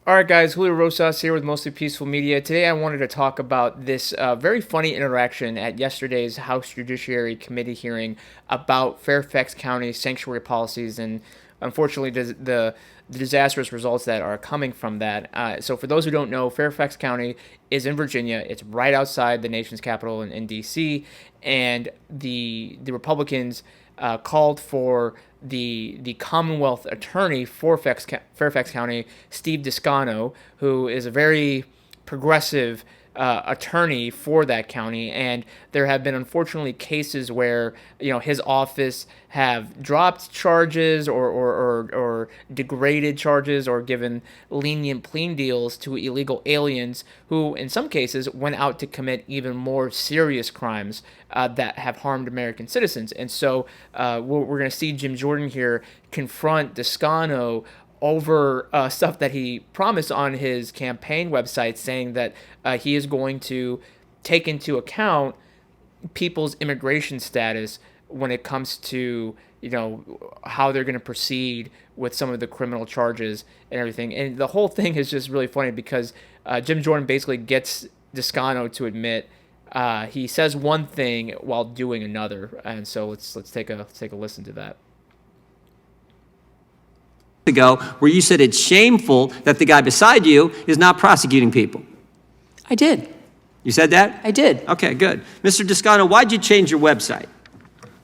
All right, guys, Julio Rosas here with Mostly Peaceful Media. Today I wanted to talk about this very funny interaction at yesterday's House Judiciary Committee hearing about Fairfax County sanctuary policies and unfortunately the disastrous results that are coming from that. So for those who don't know, Fairfax County is in Virginia. It's right outside the nation's capital in D.C., and the Republicans called for the Commonwealth Attorney for Fairfax County, Steve Descano, who is a very progressive attorney for that county, and there have been unfortunately cases where his office have dropped charges or degraded charges or given lenient plea deals to illegal aliens who in some cases went out to commit even more serious crimes that have harmed American citizens. And so we're going to see Jim Jordan here confront Descano over stuff that he promised on his campaign website, saying that he is going to take into account people's immigration status when it comes to how they're going to proceed with some of the criminal charges and everything. And the whole thing is just really funny because Jim Jordan basically gets Descano to admit he says one thing while doing another. And so let's take a listen to that. Ago where you said it's shameful that the guy beside you is not prosecuting people. I did. You said that? I did. Okay, good. Mr. Descano, why'd you change your website?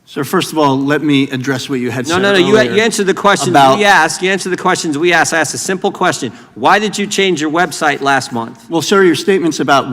So first of all, let me address what you had said No. earlier. You answered the questions we asked. You answered the questions we asked. I asked a simple question. Why did you change your website last month? Well, sir, your statements about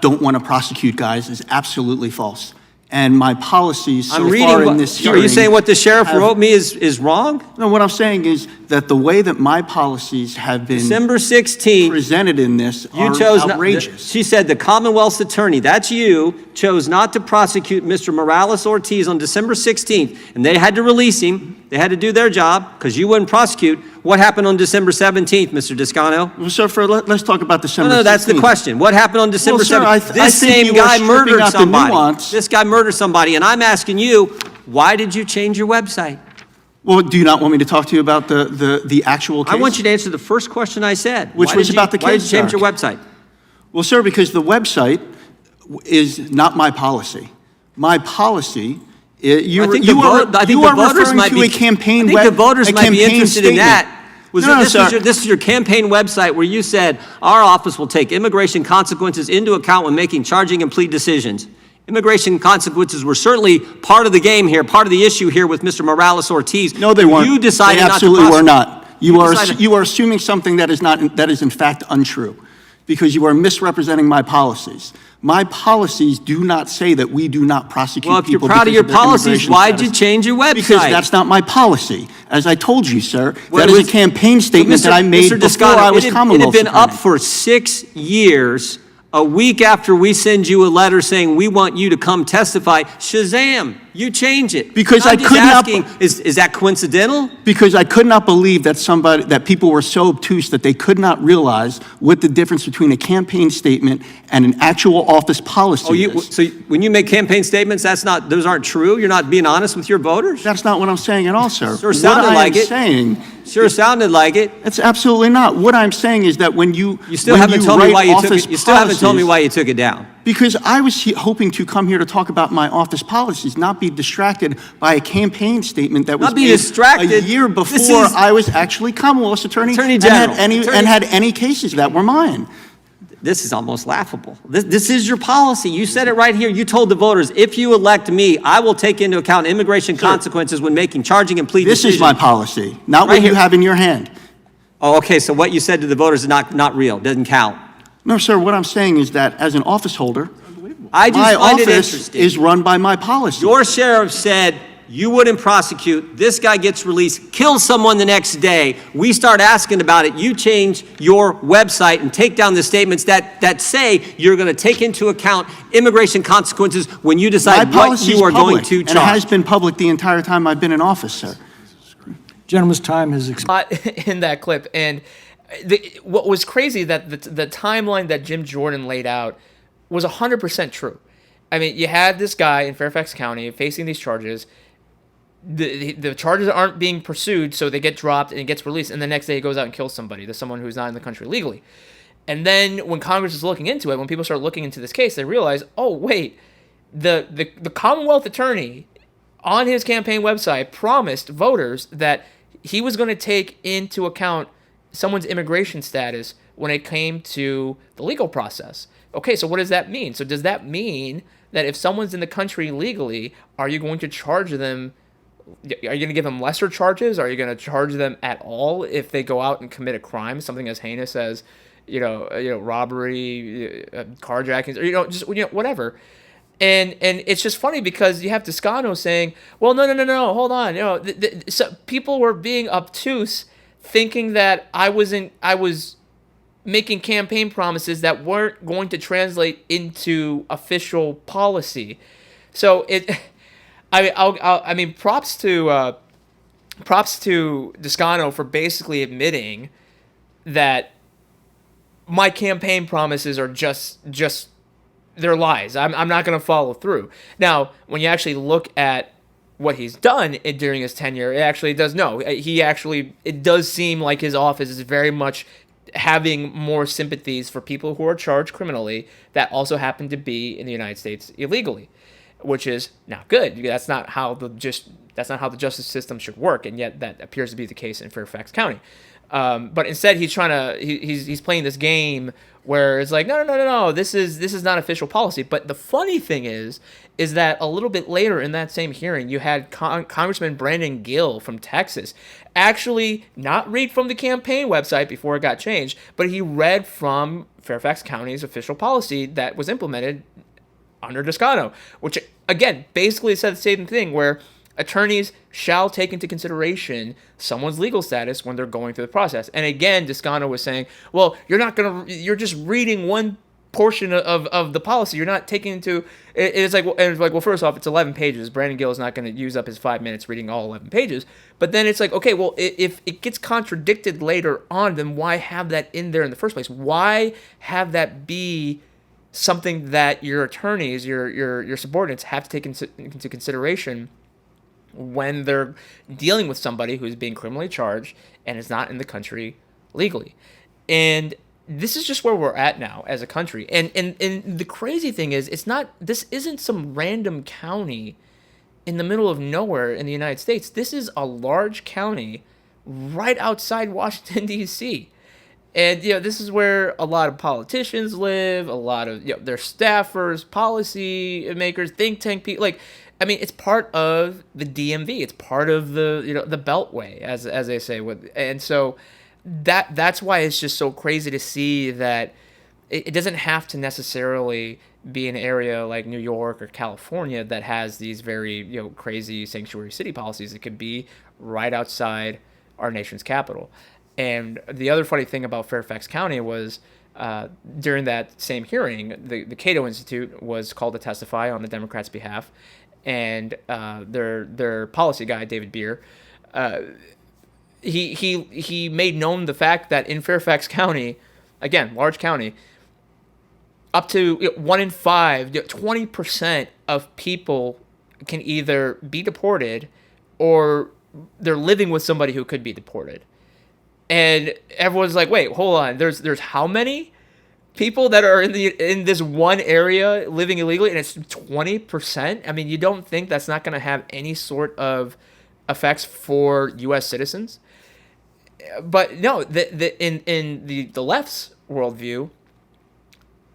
don't want to prosecute guys is absolutely false. And my policies so far in this hearing... Are you saying what the sheriff wrote me is wrong? No, what I'm saying is that the way that my policies have been December 16th, presented in this you are chose outrageous. She said the Commonwealth's attorney, that's you, chose not to prosecute Mr. Morales Ortiz on December 16th, and they had to release him. They had to do their job because you wouldn't prosecute. What happened on December 17th, Mr. Descano? Well, sir, let's talk about December 16th. No, that's the question. What happened on December 17th? This same guy murdered somebody. This guy murdered somebody, and I'm asking you, why did you change your website? Well, do you not want me to talk to you about the actual case? I want you to answer the first question I said. Which was about the case, Why did you change sir? your website? Well, sir, because the website is not my policy. My policy... You are referring to a campaign. I think the voters might be interested in that. This is your campaign website where you said our office will take immigration consequences into account when making charging and plea decisions. Immigration consequences were certainly part of the game here, part of the issue here with Mr. Morales Ortiz. No, they weren't. You decided they absolutely not to were not. You are assuming something that is in fact untrue, because you are misrepresenting my policies. My policies do not say that we do not prosecute people. Well, if you're proud of your policies, why'd you change your website? Because that's not my policy. As I told you, sir, that is a campaign statement that I made before I was Commonwealth It had been up Attorney. for 6 years. A week after we send you a letter saying we want you to come testify, shazam, you change it. Because I'm I could not- asking, is that coincidental? Because I could not believe that people were so obtuse that they could not realize what the difference between a campaign statement and an actual office policy is. So when you make campaign statements, those aren't true? You're not being honest with your voters? That's not what I'm saying at all, sir. Sure sounded like it. Sure sounded like it. It's absolutely not. What I'm saying is that when you still haven't told me why you took it. You still haven't told me policies- why you took it down. Because I was hoping to come here to talk about my office policies, not be distracted by a campaign statement that was Not be made distracted. a year before I was actually Commonwealth's Attorney, Attorney and General. had any cases that were mine. This is almost laughable. This is your policy. You said it right here. You told the voters, if you elect me, I will take into account immigration consequences when making charging and plea decisions. This is my policy, not Right what you here. have in your hand. Oh, okay, so what you said to the voters is not real, doesn't count. No, sir, what I'm saying is that as an office holder, I just my find it office interesting. is run by my policy. Your sheriff said you wouldn't prosecute. This guy gets released, kills someone the next day. We start asking about it. You change your website and take down the statements that say you're going to take into account immigration consequences when you decide My what policy you is are public, going to and it has charge. been public the entire time I've been in office, sir. Gentleman's time has expired. In that clip. And what was crazy that the timeline that Jim Jordan laid out was 100% true. I mean, you had this guy in Fairfax County facing these charges. the charges aren't being pursued, so they get dropped and it gets released, and the next day he goes out and kills somebody, to someone who's not in the country legally. And then when Congress is looking into it, when people start looking into this case, they realize, oh wait, the Commonwealth attorney on his campaign website promised voters that he was going to take into account someone's immigration status when it came to the legal process. Okay, so what does that mean? So does that mean that if someone's in the country legally, are you going to charge them? Are you going to give them lesser charges? Are you going to charge them at all if they go out and commit a crime, something as heinous as, robbery, carjackings, or just whatever? And it's just funny because you have Toscano saying, well, no, hold on. So people were being obtuse, thinking that I was making campaign promises that weren't going to translate into official policy. So I mean, props to Toscano for basically admitting that my campaign promises are just they're lies. I'm not going to follow through. Now, when you actually look at what he's done during his tenure, it does seem like his office is very much having more sympathies for people who are charged criminally that also happen to be in the United States illegally, which is not good. That's not how the justice system should work, and yet that appears to be the case in Fairfax County. But instead, he's playing this game where it's like, no, this is not official policy. But the funny thing is that a little bit later in that same hearing, you had Congressman Brandon Gill from Texas actually not read from the campaign website before it got changed, but he read from Fairfax County's official policy that was implemented under Toscano, which again basically said the same thing, where attorneys shall take into consideration someone's legal status when they're going through the process. And again, Toscano was saying, well, you're just reading one portion of the policy. You're not taking into, it's like, well, first off, it's 11 pages. Brandon Gill is not going to use up his 5 minutes reading all 11 pages. But then it's like, okay, well, if it gets contradicted later on, then why have that in there in the first place? Why have that be something that your attorneys, your subordinates have to take into consideration when they're dealing with somebody who's being criminally charged and is not in the country legally? And this is just where we're at now as a country. And the crazy thing is, this isn't some random county in the middle of nowhere in the United States. This is a large county right outside Washington, D.C. And, this is where a lot of politicians live, a lot of, their staffers, policy makers, think tank people. It's part of the DMV. It's part of the, the Beltway, as they say. And so that's why it's just so crazy to see that it doesn't have to necessarily be an area like New York or California that has these very, crazy sanctuary city policies. It could be right outside our nation's capital. And the other funny thing about Fairfax County was during that same hearing, the Cato Institute was called to testify on the Democrats' behalf. And their policy guy, David Beer, he made known the fact that in Fairfax County, again, large county, up to 1 in 5, 20% of people can either be deported or they're living with somebody who could be deported. And everyone's like, wait, hold on. There's how many people that are in this one area living illegally, and it's 20%? I mean, you don't think that's not going to have any sort of effects for U.S. citizens? But no, in the left's worldview,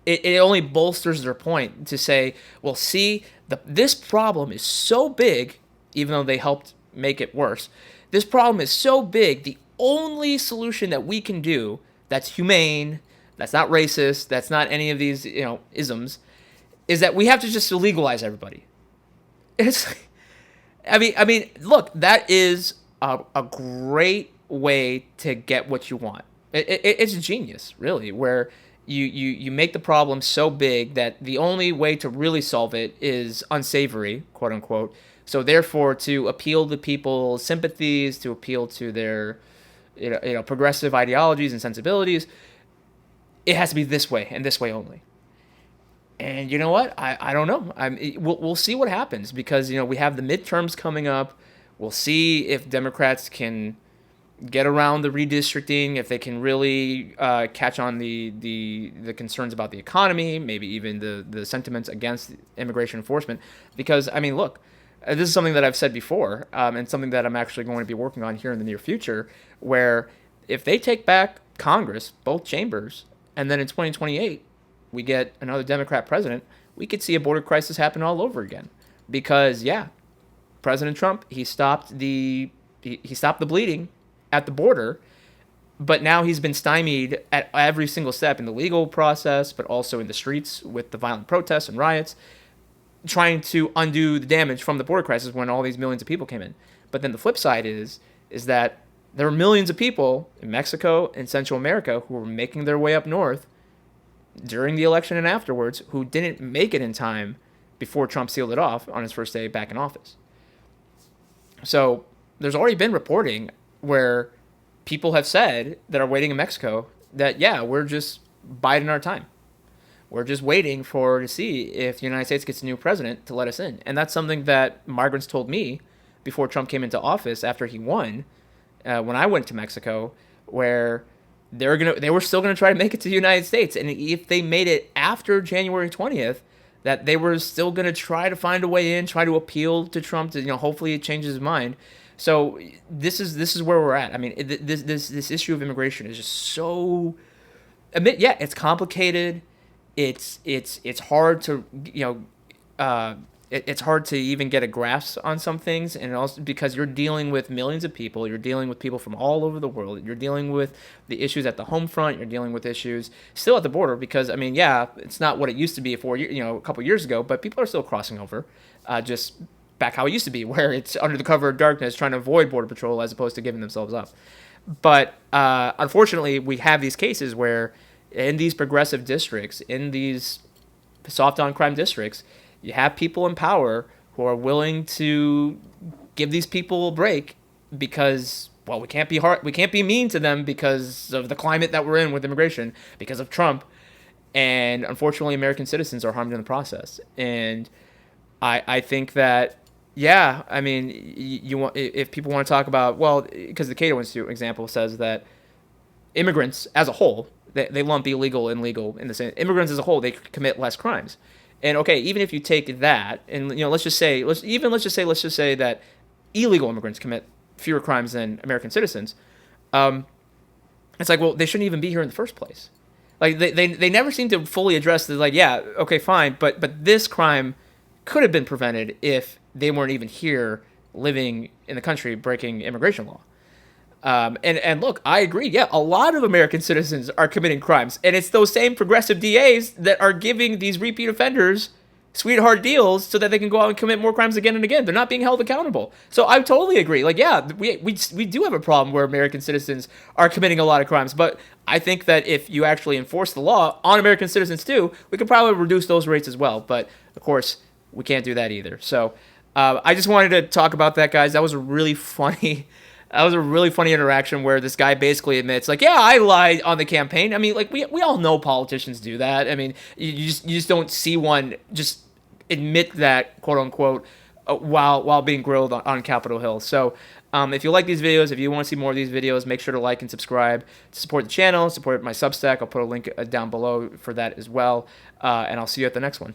it only bolsters their point to say, well, see, this problem is so big, even though they helped make it worse. This problem is so big, the only solution that we can do that's humane, that's not racist, that's not any of these, isms, is that we have to just legalize everybody. It's, I mean, look, that is a great way to get what you want. It's genius, really, where you make the problem so big that the only way to really solve it is unsavory, quote unquote. So therefore, to appeal to people's sympathies, to appeal to their, progressive ideologies and sensibilities, it has to be this way and this way only. And you know what? I don't know. We'll see what happens, because we have the midterms coming up. We'll see if Democrats can get around the redistricting, if they can really catch on the concerns about the economy, maybe even the sentiments against immigration enforcement. Because, I mean, look, this is something that I've said before, and something that I'm actually going to be working on here in the near future, where if they take back Congress, both chambers, and then in 2028 we get another Democrat president, we could see a border crisis happen all over again. Because, yeah, President Trump, he stopped the bleeding at the border, but now he's been stymied at every single step in the legal process, but also in the streets with the violent protests and riots, trying to undo the damage from the border crisis when all these millions of people came in. But then the flip side is that there are millions of people in Mexico and Central America who were making their way up north during the election and afterwards who didn't make it in time before Trump sealed it off on his first day back in office. So there's already been reporting where people have said that are waiting in Mexico that, yeah, we're just biding our time. We're just waiting to see if the United States gets a new president to let us in. And that's something that migrants told me before Trump came into office after he won, when I went to Mexico, where they were still going to try to make it to the United States. And if they made it after January 20th, that they were still going to try to find a way in, try to appeal to Trump to, hopefully it changes his mind. So this is where we're at. I mean, this issue of immigration is just so, it's complicated. It's hard to it's hard to even get a grasp on some things, and also because you're dealing with millions of people, you're dealing with people from all over the world, you're dealing with the issues at the home front, you're dealing with issues still at the border, because I mean, yeah, it's not what it used to be a couple years ago, but people are still crossing over, just back how it used to be, where it's under the cover of darkness trying to avoid border patrol as opposed to giving themselves up. But unfortunately, we have these cases where in these progressive districts, in these soft on crime districts, you have people in power who are willing to give these people a break because, well, we can't be mean to them because of the climate that we're in with immigration, because of Trump. And unfortunately, American citizens are harmed in the process. And I think that, yeah, I mean, if people want to talk about, well, because the Cato Institute example says that immigrants as a whole, they lump illegal and legal in the same. Immigrants as a whole, they commit less crimes. And okay, even if you take that, and let's just say that illegal immigrants commit fewer crimes than American citizens, it's like, well, they shouldn't even be here in the first place. Like they never seem to fully address the, like, yeah, okay, fine, but this crime could have been prevented if they weren't even here living in the country breaking immigration law. And look, I agree. Yeah, a lot of American citizens are committing crimes, and it's those same progressive DAs that are giving these repeat offenders sweetheart deals so that they can go out and commit more crimes again and again. They're not being held accountable. So I totally agree. Like, yeah, we do have a problem where American citizens are committing a lot of crimes, but I think that if you actually enforce the law on American citizens too, we could probably reduce those rates as well. But of course, we can't do that either. So I just wanted to talk about that, guys. That was a really funny. That was a really funny interaction where this guy basically admits, like, yeah, I lied on the campaign. I mean, like, we all know politicians do that. I mean, you just don't see one just admit that, quote unquote, while being grilled on Capitol Hill. So if you like these videos, if you want to see more of these videos, make sure to like and subscribe to support the channel, support my Substack. I'll put a link down below for that as well. And I'll see you at the next one.